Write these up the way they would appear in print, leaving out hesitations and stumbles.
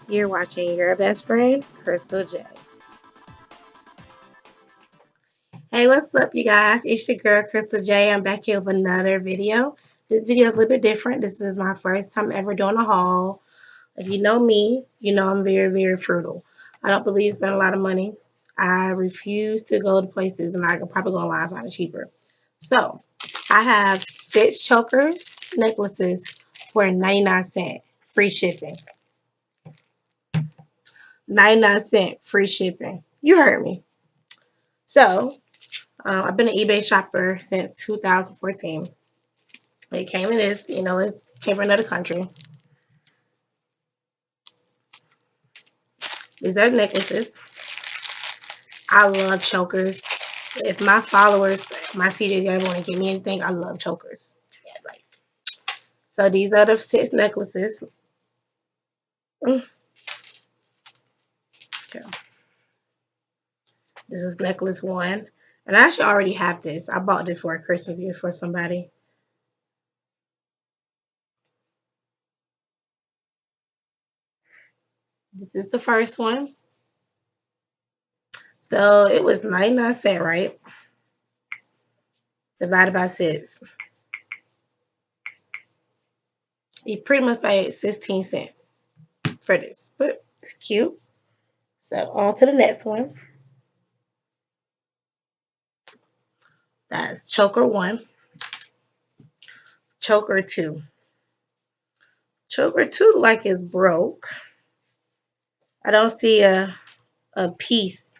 You're watching your best friend, Crystal J. Hey, what's up, you guys? It's your girl, Crystal J. I'm back here with another video. This video is a little bit different. This is my first time ever doing a haul. If you know me, you know I'm very, very frugal. I don't believe spending a lot of money. I refuse to go to places and I could probably go online and find it cheaper. So, I have 6 chokers, necklaces for 99 cents, free shipping. 99 cents, free shipping. You heard me. So, I've been an eBay shopper since 2014. It came in this, it came from another country. These are necklaces. I love chokers. If my followers, my CJs ever want to give me anything, I love chokers. Yeah, so these are the 6 necklaces. Okay. This is necklace 1. And I actually already have this. I bought this for a Christmas gift for somebody. This is the first one. So it was 99 cents, right? Divided by 6. You pretty much paid 16 cents for this, but it's cute. So on to the next one. That's choker 1, choker 2. Choker 2 like it's broke. I don't see a piece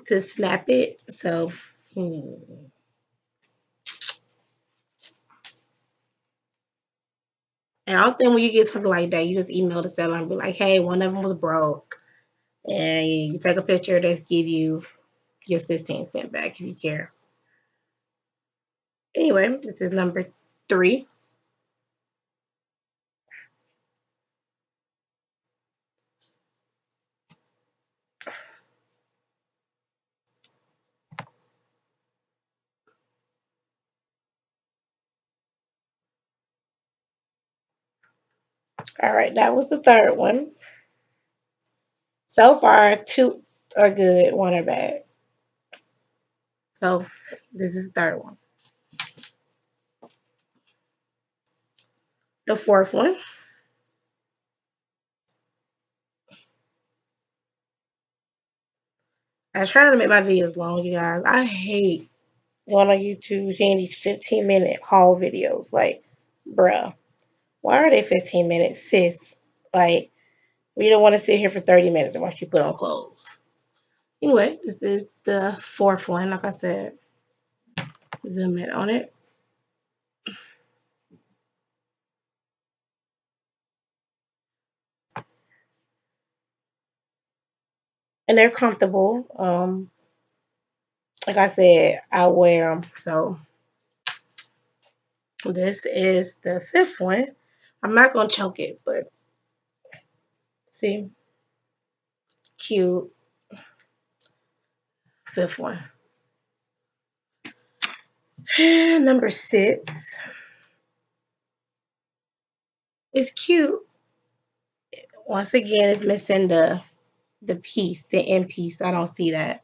to snap it. So And I don't think when you get something like that, you just email the seller and be like, hey, one of them was broke. And you take a picture, they give you your 16 cents back if you care. Anyway, this is number 3. All right, that was the third one. So far, 2 are good, 1 are bad. So this is the third one. The fourth one. I try to make my videos long, you guys. I hate going on YouTube seeing these 15-minute haul videos. Like, bruh, why are they 15 minutes, sis? Like, we don't want to sit here for 30 minutes and watch you put on clothes. Anyway, this is the fourth one. Like I said, zoom in on it. And they're comfortable. Like I said, I wear them. So this is the fifth one. I'm not going to choke it, but see, cute. Fifth one. Number 6. It's cute. Once again, it's missing the piece, the end piece. I don't see that.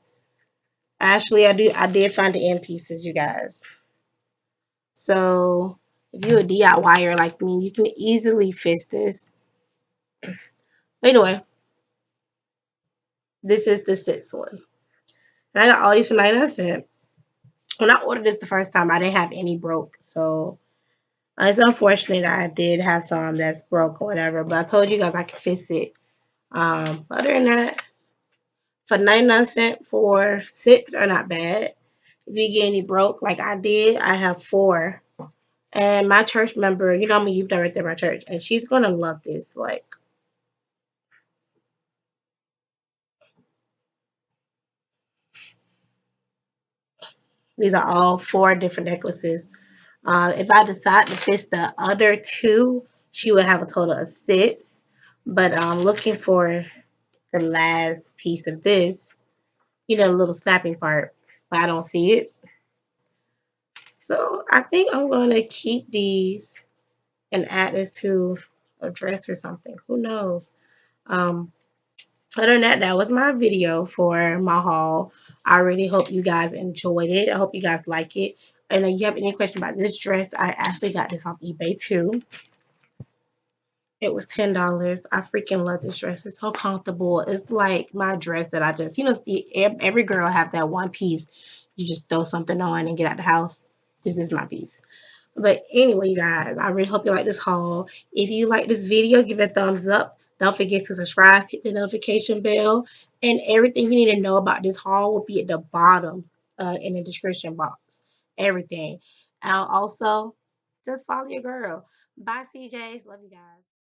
Actually, I did find the end pieces, you guys. So if you're a DIYer like me, you can easily fix this. But anyway, this is the 6th one. And I got all these for 99 cents. When I ordered this the first time, I didn't have any broke. So it's unfortunate I did have some that's broke or whatever. But I told you guys I could fix it. Other than that, for 99 cents for 6 are not bad. If you get any broke like I did, I have 4. And my church member, I'm a youth director at my church, and she's gonna love this. Like, these are all 4 different necklaces. If I decide to fix the other 2, she would have a total of 6. But I'm looking for the last piece of this, the little snapping part, but I don't see it. So I think I'm going to keep these and add this to a dress or something. Who knows? Um, Other than that, that was my video for my haul. I really hope you guys enjoyed it. I hope you guys like it. And if you have any question about this dress, I actually got this off eBay too. It was $10. I freaking love this dress. It's so comfortable. It's like my dress that I just, see every girl have that one piece. You just throw something on and get out the house. This is my piece. But anyway, you guys, I really hope you like this haul. If you like this video, give it a thumbs up. Don't forget to subscribe, hit the notification bell, and everything you need to know about this haul will be at the bottom in the description box. Everything. And also, just follow your girl. Bye, CJs. Love you guys.